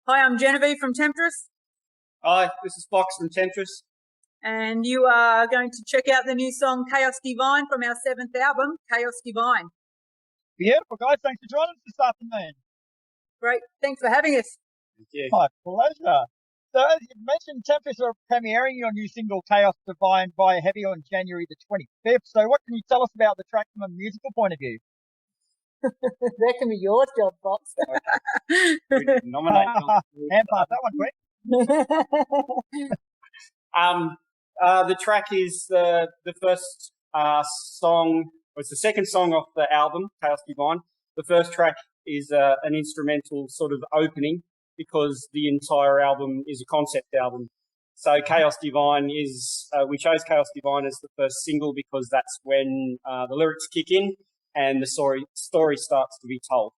Hi, I'm Genevieve from Temtris. Hi, this is Fox from Temtris. And you are going to check out the new song Khaos Divine from our 7th album, Khaos Divine. Beautiful, guys. Thanks for joining us this afternoon. Great. Thanks for having us. Thank you. My pleasure. So, as you mentioned, Temtris are premiering your new single Khaos Divine via Heavy on January the 25th. So, what can you tell us about the track from a musical point of view? That can be your job, Fox. Nominate. And pass that one quick. The track is the first song. It's the second song off the album, Khaos Divine. The first track is an instrumental sort of opening because the entire album is a concept album. So Khaos Divine is, we chose Khaos Divine as the first single because that's when the lyrics kick in and the story starts to be told.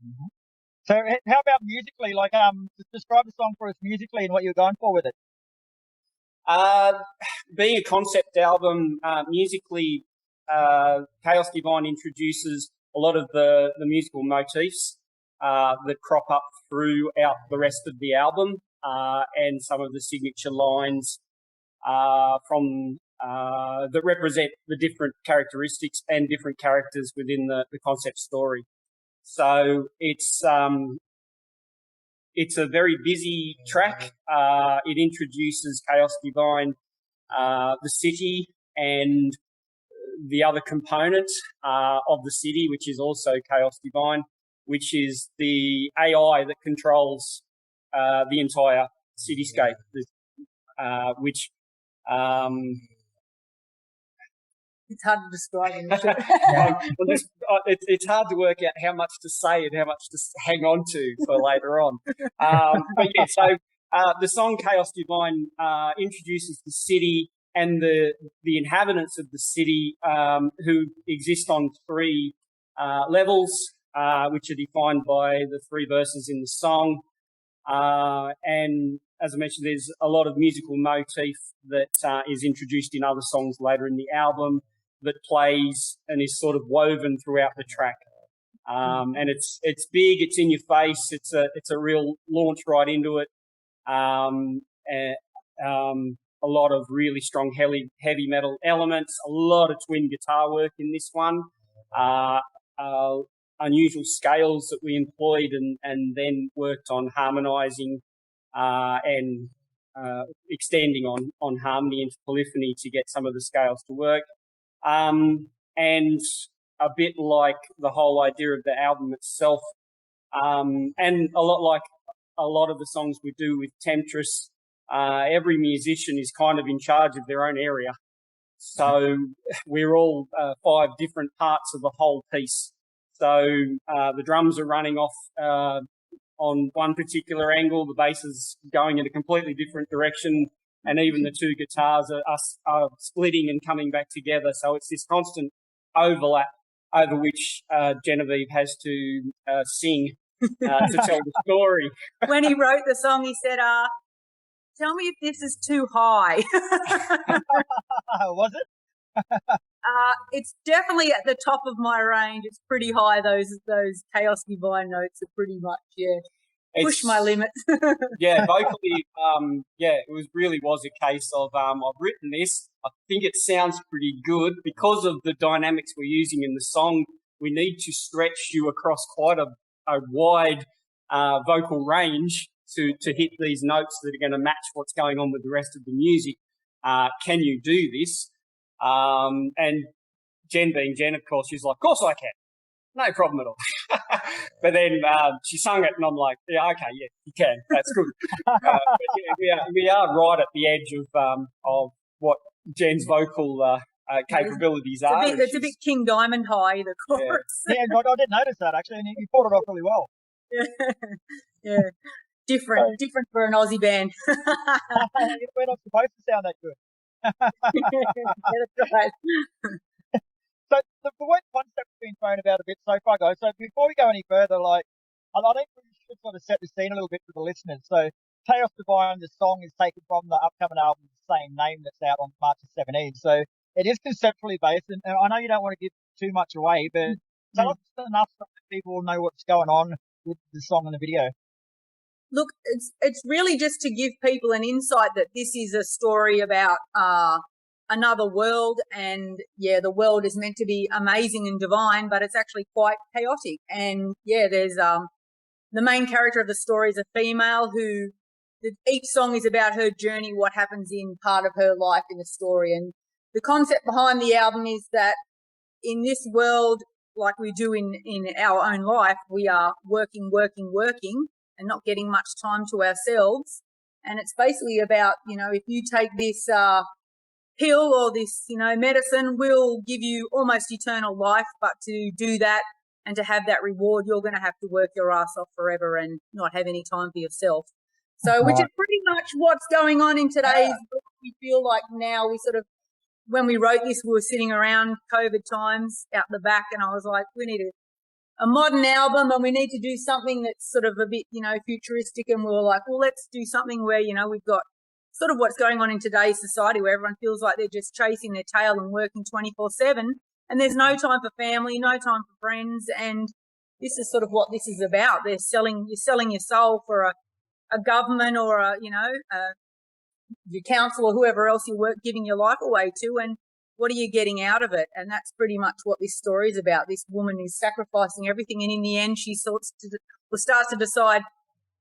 Mm-hmm. So how about musically? Like, describe the song for us musically and what you're going for with it. Being a concept album, musically, Khaos Divine introduces a lot of the musical motifs that crop up throughout the rest of the album, and some of the signature lines from that represent the different characteristics and different characters within the concept story. So it's a very busy track. It introduces Khaos Divine, the city, and the other component of the city, which is also Khaos Divine, which is the AI that controls the entire cityscape, which it's hard to describe in the show. it's hard to work out how much to say and how much to hang on to for later on. But yeah, so the song Khaos Divine introduces the city and the inhabitants of the city, who exist on 3 levels, which are defined by the 3 verses in the song. And as I mentioned, there's a lot of musical motif that is introduced in other songs later in the album that plays and is sort of woven throughout the track. And it's big, it's in your face, it's a real launch right into it. A lot of really strong heavy metal elements, a lot of twin guitar work in this one, unusual scales that we employed and then worked on harmonizing and extending on harmony into polyphony to get some of the scales to work. And a bit like the whole idea of the album itself, and a lot like a lot of the songs we do with Temtris, every musician is kind of in charge of their own area. So we're all 5 different parts of the whole piece. So the drums are running off on one particular angle, the bass is going in a completely different direction, and even the 2 guitars are splitting and coming back together. So it's this constant overlap over which Genevieve has to sing to tell the story. When he wrote the song, he said, tell me if this is too high. Was it? It's definitely at the top of my range. It's pretty high. Those Khaos Divine notes are pretty much, push my limits. Yeah, vocally, it was a case of I've written this. I think it sounds pretty good because of the dynamics we're using in the song. We need to stretch you across quite a wide vocal range to hit these notes that are going to match what's going on with the rest of the music. Can you do this? And Jen being Jen, of course, she's like, of course I can. No problem at all. But then she sung it and I'm like, yeah, okay, yeah, you can. That's good. But yeah, we are right at the edge of what Jen's vocal capabilities are. It's a bit King Diamond high, the chorus. Yeah, I did notice that actually, and you pulled it off really well. Yeah. Different for an Aussie band. We're not supposed to sound that good. That's right. So the word concept's been thrown about a bit so far, guys. So before we go any further, I think we should sort of set the scene a little bit for the listeners. So Khaos Divine, the song is taken from the upcoming album, the same name, that's out on March 17th. So it is conceptually based, and I know you don't want to give too much away, but tell us enough so that people will know what's going on with the song and the video. Look, it's really just to give people an insight that this is a story about another world, and the world is meant to be amazing and divine, but it's actually quite chaotic. And there's the main character of the story is a female who each song is about her journey, what happens in part of her life in the story. And the concept behind the album is that in this world, like we do in our own life, we are working, and not getting much time to ourselves. And it's basically about, if you take this pill or this, medicine will give you almost eternal life, but to do that and to have that reward, you're going to have to work your ass off forever and not have any time for yourself. So, which is pretty much what's going on in today's world. We feel like now we sort of, when we wrote this, we were sitting around COVID times out the back, and I was like, we need a modern album, and we need to do something that's sort of a bit, futuristic. And we were like, well, let's do something where, we've got sort of what's going on in today's society where everyone feels like they're just chasing their tail and working 24/7, and there's no time for family, no time for friends. And this is sort of what this is about. You're selling your soul for a government or your council or whoever else you giving your life away to, and what are you getting out of it? And that's pretty much what this story is about. This woman is sacrificing everything, and in the end she starts to decide,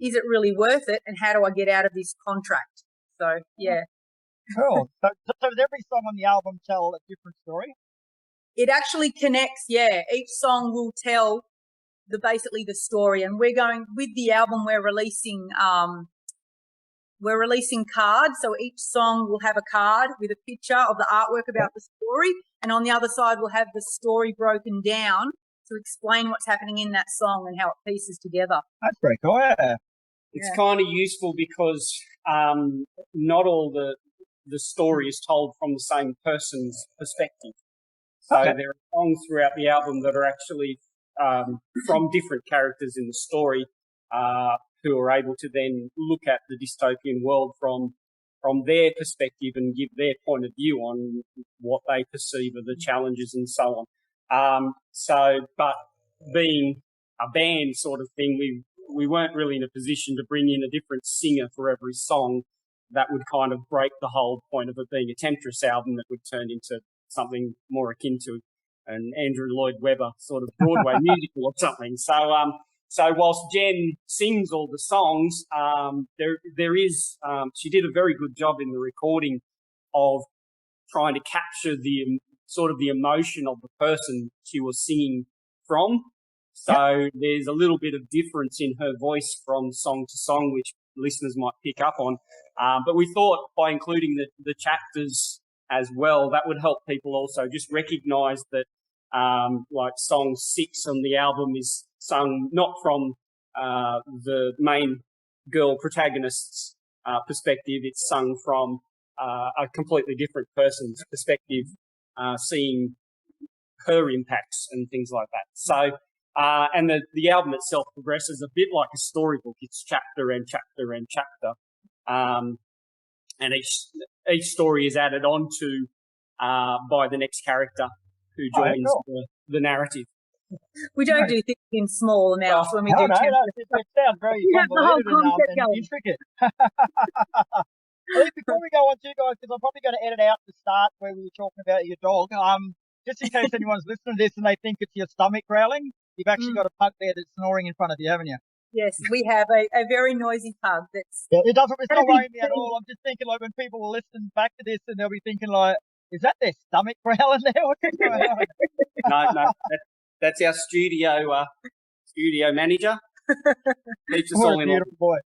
is it really worth it, and how do I get out of this contract? So, yeah. Cool. So does every song on the album tell a different story? It actually connects, Each song will tell basically the story. And we're going, with the album, we're releasing cards. So each song will have a card with a picture of the artwork about the story. And on the other side, we'll have the story broken down to explain what's happening in that song and how it pieces together. That's very cool, yeah. It's kind of useful because not all the story is told from the same person's perspective. So there are songs throughout the album that are actually from different characters in the story who are able to then look at the dystopian world from their perspective and give their point of view on what they perceive are the challenges and so on. But being a band sort of thing, we weren't really in a position to bring in a different singer for every song. That would kind of break the whole point of it being a Temtris album that would turn into something more akin to an Andrew Lloyd Webber sort of Broadway musical or something. So whilst Jen sings all the songs, there is she did a very good job in the recording of trying to capture the sort of the emotion of the person she was singing from. So there's a little bit of difference in her voice from song to song, which listeners might pick up on. But we thought by including the chapters as well, that would help people also just recognise that, like song 6 on the album is sung not from the main girl protagonist's perspective. It's sung from a completely different person's perspective, seeing her impacts and things like that. So, and the album itself progresses a bit like a storybook. It's chapter and chapter and chapter. And each story is added on to by the next character who joins the narrative. We don't do things in small amounts when we do chapters. It sounds very convoluted and intricate. Before we go on too, guys, because I'm probably going to edit out the start where we were talking about your dog, just in case anyone's listening to this and they think it's your stomach growling, you've actually got a pug there that's snoring in front of you, haven't you? Yes, we have a very noisy pug that's... Yeah, it's not worrying me at all. I'm just thinking, like, when people will listen back to this and they'll be thinking, like, is that their stomach growling there? What's going on? No, that's our studio manager. Keeps us all in order. Beautiful boy.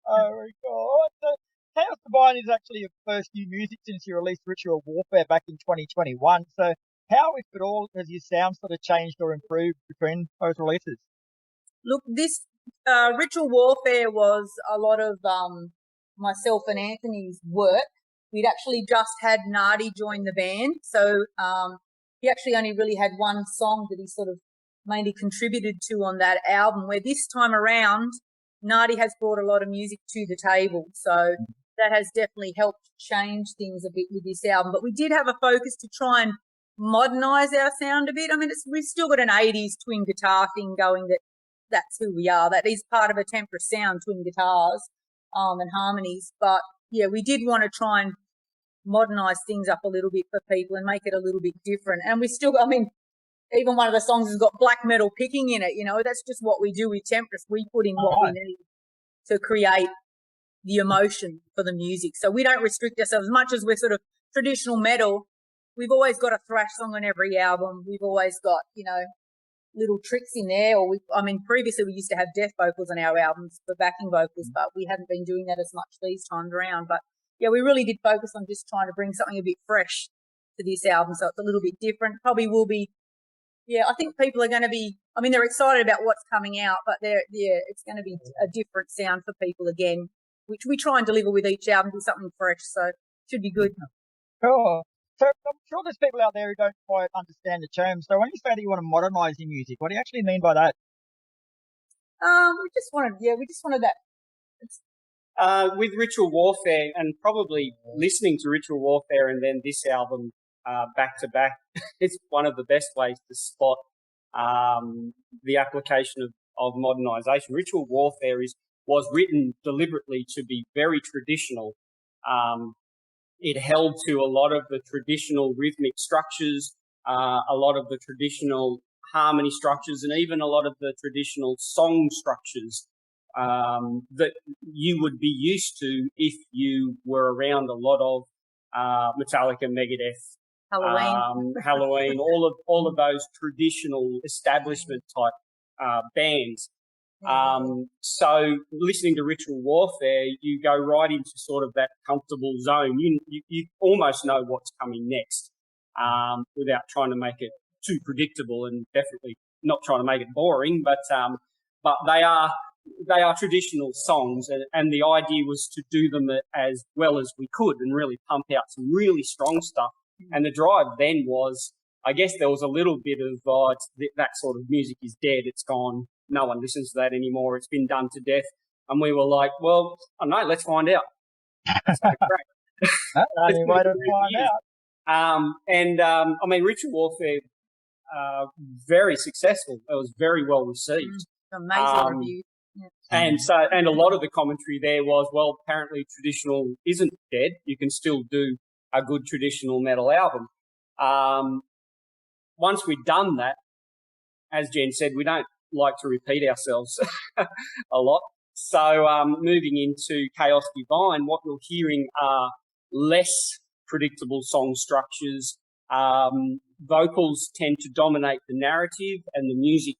Oh, very cool. So, Khaos Divine is actually your first new music since you released Ritual Warfare back in 2021. So how, if at all, has your sound sort of changed or improved between those releases? Look, this Ritual Warfare was a lot of myself and Anthony's work. We'd actually just had Nardi join the band. So he actually only really had one song that he sort of mainly contributed to on that album, where this time around, Nardi has brought a lot of music to the table. So that has definitely helped change things a bit with this album. But we did have a focus to try and modernise our sound a bit. I mean, we've still got an 80s twin guitar thing going that that's who we are. That is part of a Temtris sound, twin guitars and harmonies. But yeah, we did want to try and modernize things up a little bit for people and make it a little bit different. And we still, I mean, even one of the songs has got black metal picking in it. You know, that's just what we do with Temtris. We put in what we need to create the emotion for the music. So we don't restrict ourselves as much as we're sort of traditional metal. We've always got a thrash song on every album. We've always got, you know, little tricks in there. Or previously we used to have death vocals on our albums for backing vocals, but we haven't been doing that as much these times around. But yeah, we really did focus on just trying to bring something a bit fresh to this album. So it's a little bit different. Probably will be, yeah, I think people are going to be, I mean, they're excited about what's coming out, but it's going to be a different sound for people again, which we try and deliver with each album, do something fresh. So it should be good. Cool. So I'm sure there's people out there who don't quite understand the term. So when you say that you want to modernize your music, what do you actually mean by that? We just wanted that. With Ritual Warfare, and probably listening to Ritual Warfare and then this album back to back, it's one of the best ways to spot the application of modernisation. Ritual Warfare was written deliberately to be very traditional. It held to a lot of the traditional rhythmic structures, a lot of the traditional harmony structures, and even a lot of the traditional song structures that you would be used to if you were around a lot of Metallica, Megadeth, Halloween, all of those traditional establishment type bands. So listening to Ritual Warfare, you go right into sort of that comfortable zone. You almost know what's coming next, without trying to make it too predictable, and definitely not trying to make it boring, but they are traditional songs, and the idea was to do them as well as we could and really pump out some really strong stuff. And the drive then was, I guess there was a little bit of, that sort of music is dead, it's gone, no one listens to that anymore, it's been done to death. And we were like, well, I don't know, let's find out. So great. Only way to find out. I mean, Ritual Warfare, very successful. It was very well received. Amazing review. Yeah. And a lot of the commentary there was, well, apparently traditional isn't dead. You can still do a good traditional metal album. Once we'd done that, as Jen said, we don't like to repeat ourselves a lot. So moving into Khaos Divine, what you're hearing are less predictable song structures. Vocals tend to dominate the narrative and the music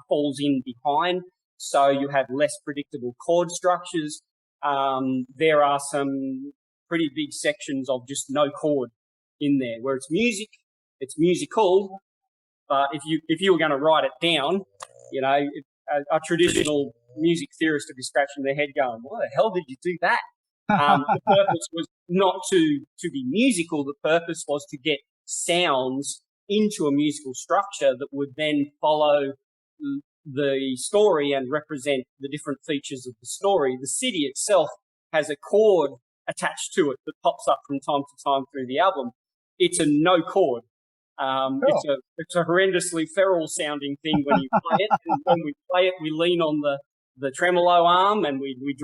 falls in behind. So you have less predictable chord structures. There are some pretty big sections of just no chord in there, where it's music, it's musical, but if you were going to write it down, you know, a traditional music theorist would be scratching their head going, why the hell did you do that? The purpose was not to be musical. The purpose was to get sounds into a musical structure that would then follow the story and represent the different features of the story. The city itself has a chord attached to it that pops up from time to time through the album. It's a no chord. It's a horrendously feral sounding thing when you play it. And when we play it, we lean on the tremolo arm and we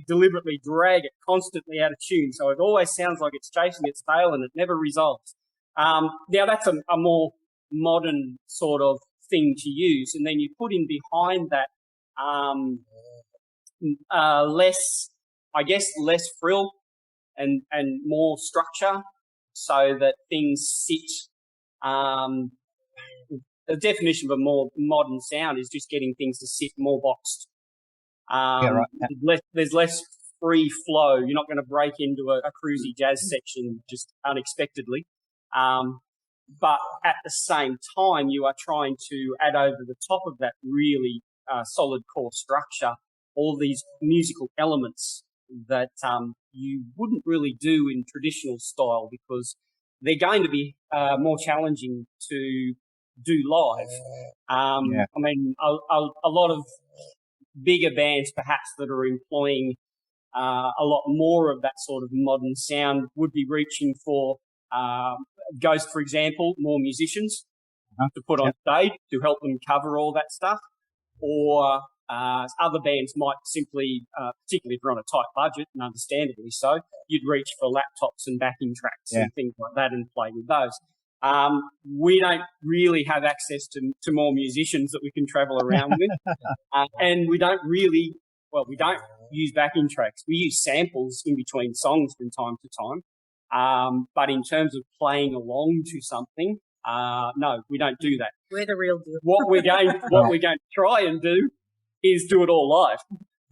deliberately drag it constantly out of tune. So it always sounds like it's chasing its tail and it never resolves. Now that's a more modern sort of thing to use. And then you put in behind that, less frill and more structure so that things sit. The definition of a more modern sound is just getting things to sit more boxed. There's less free flow. You're not going to break into a cruisy jazz section just unexpectedly. But at the same time, you are trying to add over the top of that really solid core structure all these musical elements that you wouldn't really do in traditional style, because they're going to be more challenging to do live. I mean, a lot of bigger bands perhaps that are employing a lot more of that sort of modern sound would be reaching for Ghost, for example, more musicians to put on stage to help them cover all that stuff. or other bands might simply, particularly if you're on a tight budget, and understandably so, you'd reach for laptops and backing tracks and things like that and play with those. We don't really have access to more musicians that we can travel around with. And we don't really, we don't use backing tracks. We use samples in between songs from time to time. But in terms of playing along to something, no, we don't do that. We're the real deal. What we're going to try and do is do it all live.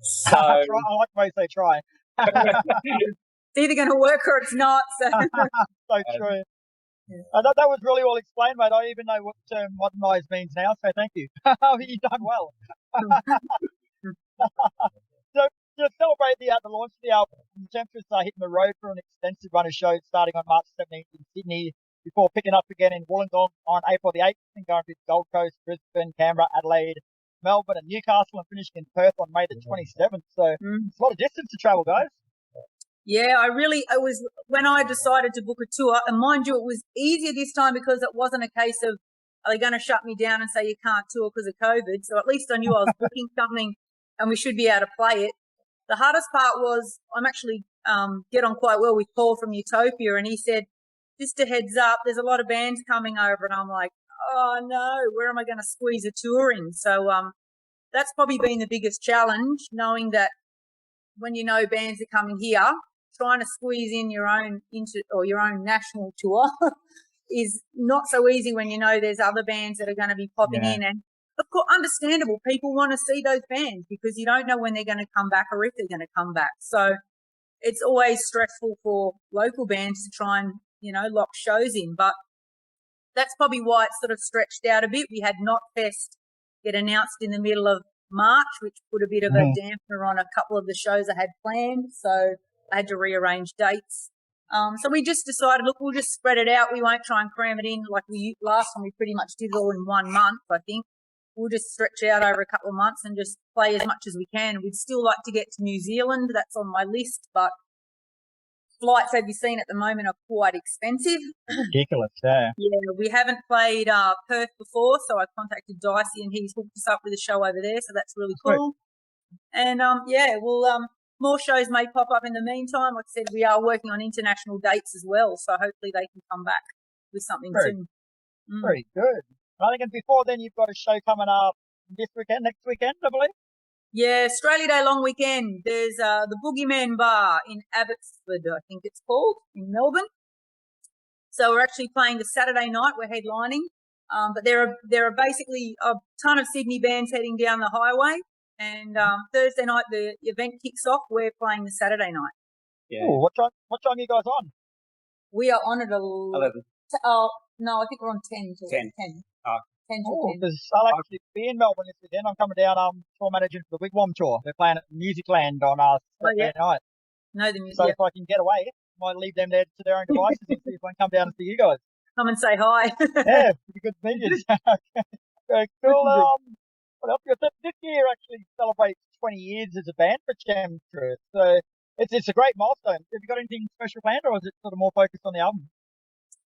So I like the way they try. It's either going to work or it's not. So, so true. Yeah. That was really well explained, mate. I even know what the term modernised means now, so thank you. You've done well. So to celebrate the launch of the album, Temtris are hitting the road for an extensive run of shows starting on March 17th in Sydney, before picking up again in Wollongong on April the 8th and going to the Gold Coast, Brisbane, Canberra, Adelaide, Melbourne and Newcastle, and finishing in Perth on May the 27th. So it's a lot of distance to travel, guys. Yeah, it was when I decided to book a tour, and mind you, it was easier this time because it wasn't a case of, are they going to shut me down and say you can't tour because of COVID? So at least I knew I was booking something and we should be able to play it. The hardest part was I'm actually get on quite well with Paul from Utopia, and he said, just a heads up, there's a lot of bands coming over, and I'm like, oh no, where am I going to squeeze a tour in? So that's probably been the biggest challenge, knowing that when you know bands are coming here, trying to squeeze in your own national tour is not so easy when you know there's other bands that are going to be popping in. And of course, understandable, people want to see those bands because you don't know when they're going to come back or if they're going to come back. So it's always stressful for local bands to try and, lock shows in. But that's probably why it's sort of stretched out a bit. We had Not Fest get announced in the middle of March, which put a bit of a dampener on a couple of the shows I had planned. So I had to rearrange dates. So we just decided, look, we'll just spread it out. We won't try and cram it in like last time. We pretty much did it all in 1 month, I think. We'll just stretch it out over a couple of months and just play as much as we can. We'd still like to get to New Zealand. That's on my list, but flights, have you seen at the moment, are quite expensive. Ridiculous, yeah. Yeah, we haven't played Perth before, so I contacted Dicey and he's hooked us up with a show over there, so that's really cool. And, we'll more shows may pop up in the meantime. Like I said, we are working on international dates as well, so hopefully they can come back with something soon. Very good. I think before then you've got a show coming up next weekend, I believe. Yeah, Australia Day long weekend. There's the Boogeyman Bar in Abbotsford, I think it's called, in Melbourne. So we're actually playing the Saturday night. We're headlining. But there are basically a ton of Sydney bands heading down the highway. And Thursday night the event kicks off. We're playing the Saturday night. Yeah. Ooh, what time are you guys on? We are on at 11. No, I think we're on 10 to 10. 10 to 10. Because I'll actually be in Melbourne this weekend. I'm coming down tour managing for the Wigwam tour. They're playing at Musicland on Saturday night. No, the music. So if I can get away, I might leave them there to their own devices and see if I can come down and see you guys. Come and say hi. Yeah, pretty good to meet you. Okay, cool. What else? This year actually celebrates 20 years as a band for Temtris. So it's a great milestone. Have you got anything special planned, or is it sort of more focused on the album?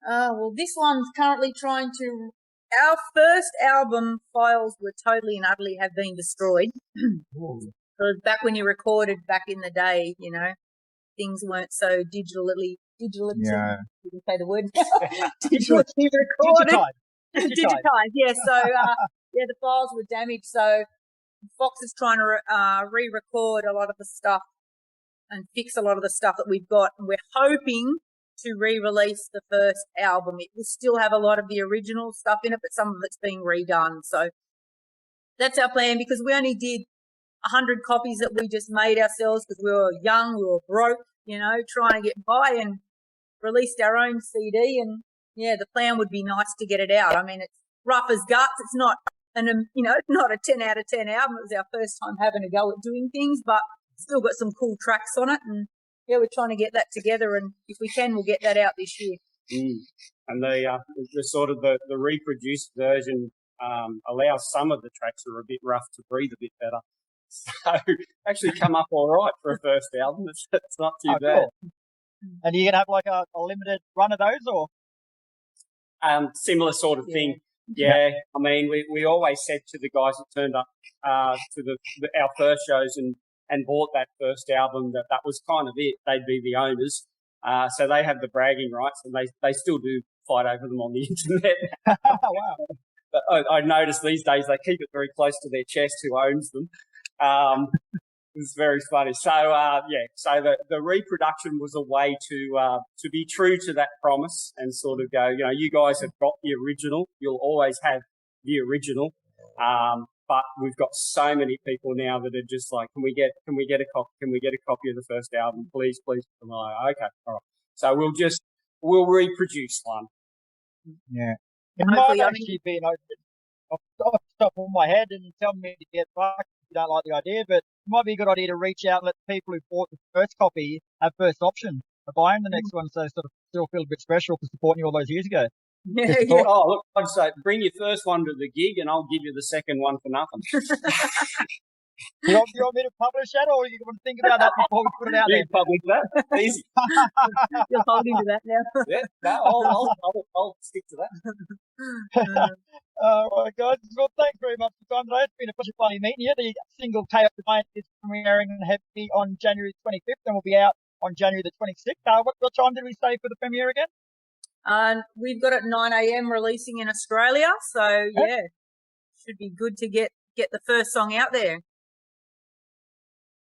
Well, this one's currently trying to. Our first album files were totally and utterly have been destroyed. So back when you recorded back in the day, things weren't so digitally. Yeah. You can say the word. Digitally recorded. Digitized. Yeah. So the files were damaged. So Fox is trying to re-record a lot of the stuff and fix a lot of the stuff that we've got, and we're hoping to re-release the first album. It will still have a lot of the original stuff in it, but some of it's being redone. So that's our plan, because we only did 100 copies that we just made ourselves because we were young, we were broke, trying to get by, and released our own CD. And the plan would be nice to get it out. I mean, it's rough as guts. It's not not a 10 out of 10 album. It was our first time having a go at doing things, but still got some cool tracks on it. And we're trying to get that together, and if we can, we'll get that out this year. And the sort of the reproduced version allows some of the tracks that are a bit rough to breathe a bit better. So actually come up all right for a first album. It's not too bad. Cool. And are you going to have like a limited run of those, or? Similar sort of thing. Yeah, I mean, we always said to the guys that turned up to our first shows and bought that first album that was kind of it. They'd be the owners, so they have the bragging rights, and they still do fight over them on the internet. Wow. But I noticed these days they keep it very close to their chest who owns them. It's very funny. So so the reproduction was a way to be true to that promise and sort of go, you guys have got the original. You'll always have the original. But we've got so many people now that are just like, can we get a copy? Can we get a copy of the first album, please? I'm like, okay, all right. So we'll reproduce one. Yeah. It might actually be off the top of my head and tell me to get back if you don't like the idea, but it might be a good idea to reach out and let the people who bought the first copy have first option of buying the next one, so sort of still feel a bit special for supporting you all those years ago. Yeah. Oh, look, I'd say bring your first one to the gig and I'll give you the second one for nothing. You want me to publish that, or you want to think about that before we put it out there? You publish that. Easy. You're holding to that now. Yeah, no, I'll stick to that. All right, guys. Well, thanks very much for your time today. It's been a pleasure finally meeting you. The single Khaos Divine is premiering heavily on January 25th and will be out on January the 26th. What time did we say for the premiere again? We've got it 9 a.m. releasing in Australia, so yeah, should be good to get the first song out there.